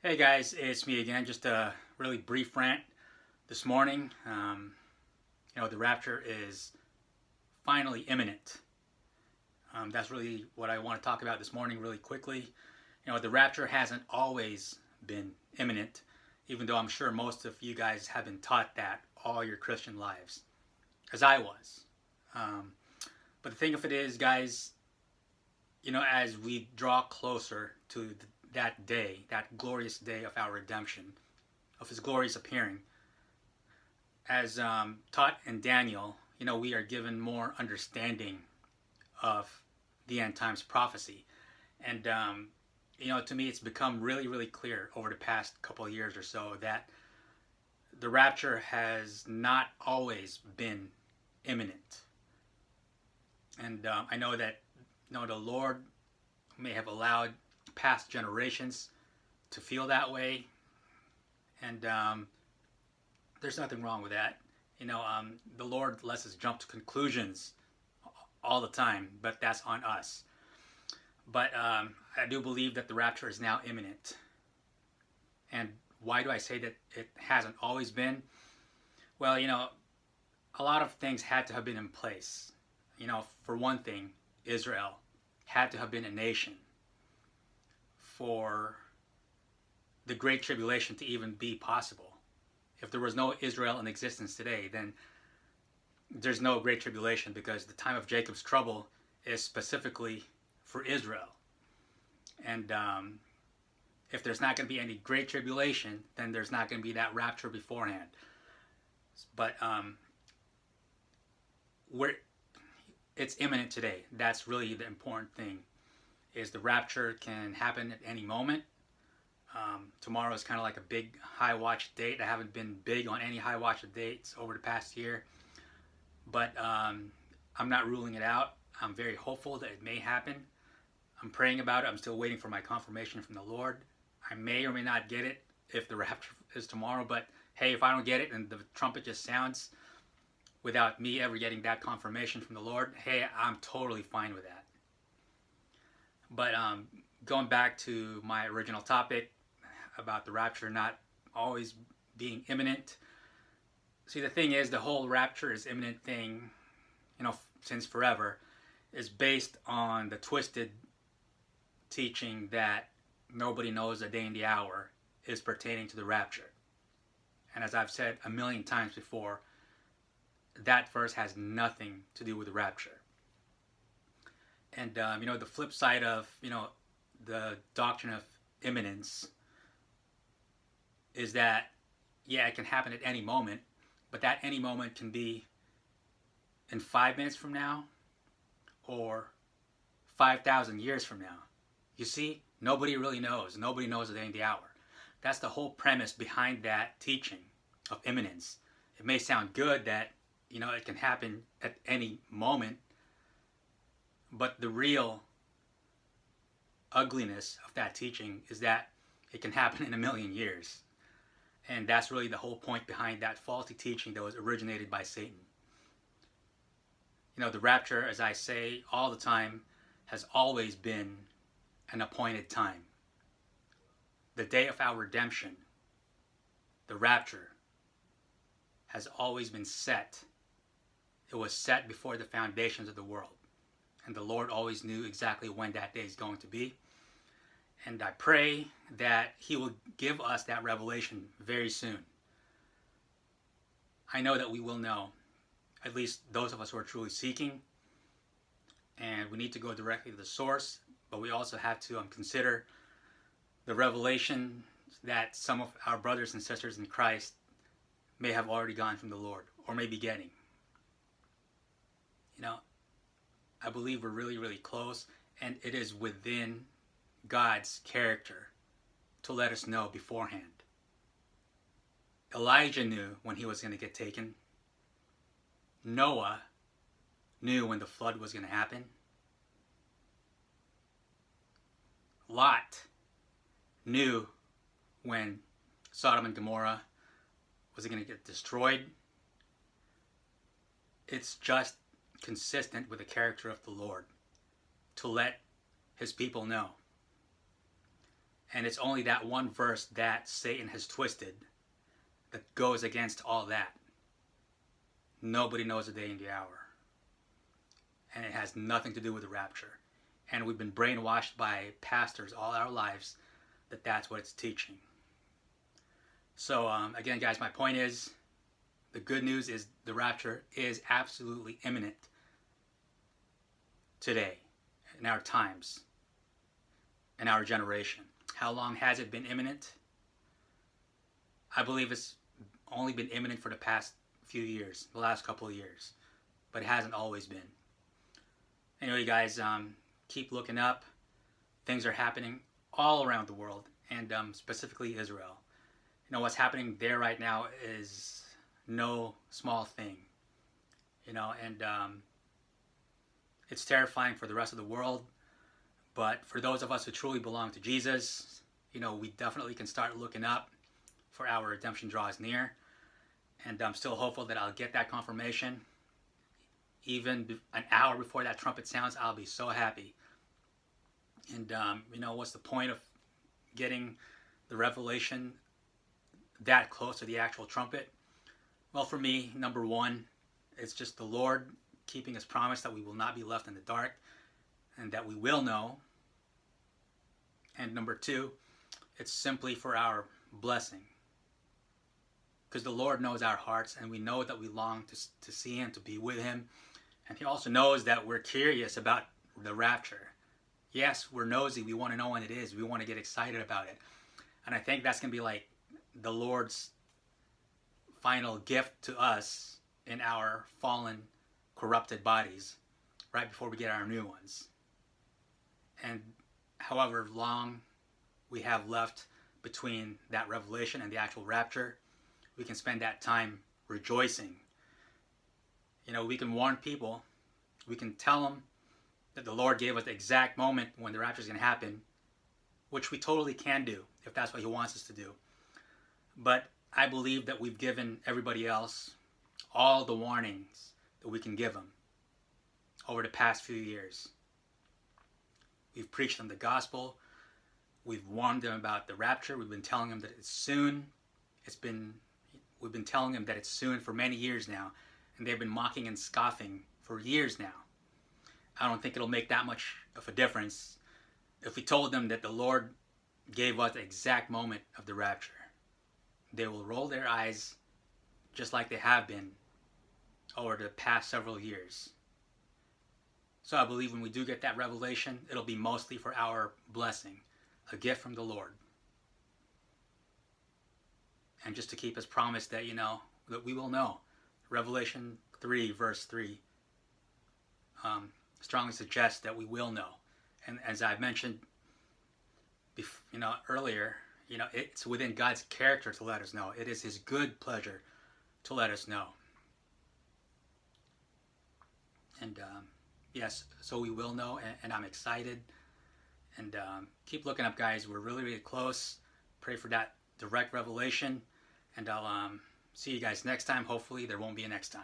Hey guys, it's me again. Just a really brief rant this morning. The rapture is finally imminent. That's really what I want to talk about this morning, really quickly. The rapture hasn't always been imminent, even though I'm sure most of you guys have been taught that all your Christian lives, as I was. Um, but the thing of it is, guys, as we draw closer to that day, that glorious day of our redemption, of His glorious appearing, as taught in Daniel, we are given more understanding of the end times prophecy. And, to me, it's become really, really clear over the past couple of years or so that the rapture has not always been imminent. And I know that the Lord may have allowed past generations to feel that way, and there's nothing wrong with that. The Lord lets us jump to conclusions all the time, but that's on us. But I do believe that the rapture is now imminent. And why do I say that it hasn't always been? Well, a lot of things had to have been in place. For one thing, Israel had to have been a nation for the Great Tribulation to even be possible. If there was no Israel in existence today, then there's no Great Tribulation, because the time of Jacob's trouble is specifically for Israel. And if there's not going to be any Great Tribulation, then there's not going to be that rapture beforehand. But it's imminent today. That's really the important thing, is the rapture can happen at any moment. Tomorrow is kind of like a big high watch date. I haven't been big on any high watch dates over the past year, but I'm not ruling it out. I'm very hopeful that it may happen. I'm praying about it. I'm still waiting for my confirmation from the Lord. I may or may not get it if the rapture is tomorrow, but hey, if I don't get it and the trumpet just sounds without me ever getting that confirmation from the Lord, hey, I'm totally fine with that. But going back to my original topic about the rapture not always being imminent. See, the thing is, the whole rapture is imminent thing, since forever, is based on the twisted teaching that nobody knows the day and the hour is pertaining to the rapture. And as I've said a million times before, that verse has nothing to do with the rapture. And the flip side of the doctrine of imminence is that, yeah, it can happen at any moment, but that any moment can be in 5 minutes from now or 5,000 years from now. You see, nobody really knows. Nobody knows the day and the hour. That's the whole premise behind that teaching of imminence. It may sound good that it can happen at any moment, but the real ugliness of that teaching is that it can happen in a million years. And that's really the whole point behind that faulty teaching that was originated by Satan. The rapture, as I say all the time, has always been an appointed time. The day of our redemption, the rapture, has always been set. It was set before the foundations of the world. And the Lord always knew exactly when that day is going to be. And I pray that He will give us that revelation very soon. I know that we will know, at least those of us who are truly seeking. And we need to go directly to the source, but we also have to consider the revelation that some of our brothers and sisters in Christ may have already gotten from the Lord, or may be getting. I believe we're really, really close, and it is within God's character to let us know beforehand. Elijah knew when he was going to get taken. Noah knew when the flood was going to happen. Lot knew when Sodom and Gomorrah was going to get destroyed. It's just consistent with the character of the Lord to let His people know. And it's only that one verse that Satan has twisted that goes against all that. Nobody knows the day and the hour. And it has nothing to do with the rapture. And we've been brainwashed by pastors all our lives that that's what it's teaching. So again, guys, my point is, the good news is the rapture is absolutely imminent today, in our times, in our generation. How long has it been imminent? I believe it's only been imminent for the past few years, the last couple of years, but it hasn't always been. Anyway, guys, keep looking up. Things are happening all around the world, and specifically Israel. You know, what's happening there right now is no small thing. You know, and it's terrifying for the rest of the world. But for those of us who truly belong to Jesus, you know, we definitely can start looking up, for our redemption draws near. And I'm still hopeful that I'll get that confirmation. Even an hour before that trumpet sounds, I'll be so happy. And, you know, what's the point of getting the revelation that close to the actual trumpet? Well, for me, number one, it's just the Lord keeping his promise that we will not be left in the dark and that we will know. And number two, it's simply for our blessing. Because the Lord knows our hearts, and we know that we long to see him, to be with him. And he also knows that we're curious about the rapture. Yes, we're nosy. We want to know when it is. We want to get excited about it. And I think that's going to be like the Lord's final gift to us in our fallen, corrupted bodies right before we get our new ones. And however long we have left between that revelation and the actual rapture, we can spend that time rejoicing. You know, we can warn people. We can tell them that the Lord gave us the exact moment when the rapture is going to happen, which we totally can do if that's what he wants us to do. But I believe that we've given everybody else all the warnings that we can give them over the past few years. We've preached them the gospel. We've warned them about the rapture. We've been telling them that it's soon. We've been telling them that it's soon for many years now, and they've been mocking and scoffing for years now. I don't think it'll make that much of a difference if we told them that the Lord gave us the exact moment of the rapture. They will roll their eyes just like they have been over the past several years. So I believe when we do get that revelation, it'll be mostly for our blessing, a gift from the Lord. And just to keep his promise that, you know, that we will know. Revelation 3, verse 3 strongly suggests that we will know. And as I mentioned, earlier, you know, it's within God's character to let us know. It is his good pleasure to let us know. And yes, so we will know, and I'm excited. And keep looking up, guys. We're really, really close. Pray for that direct revelation. And I'll see you guys next time. Hopefully there won't be a next time.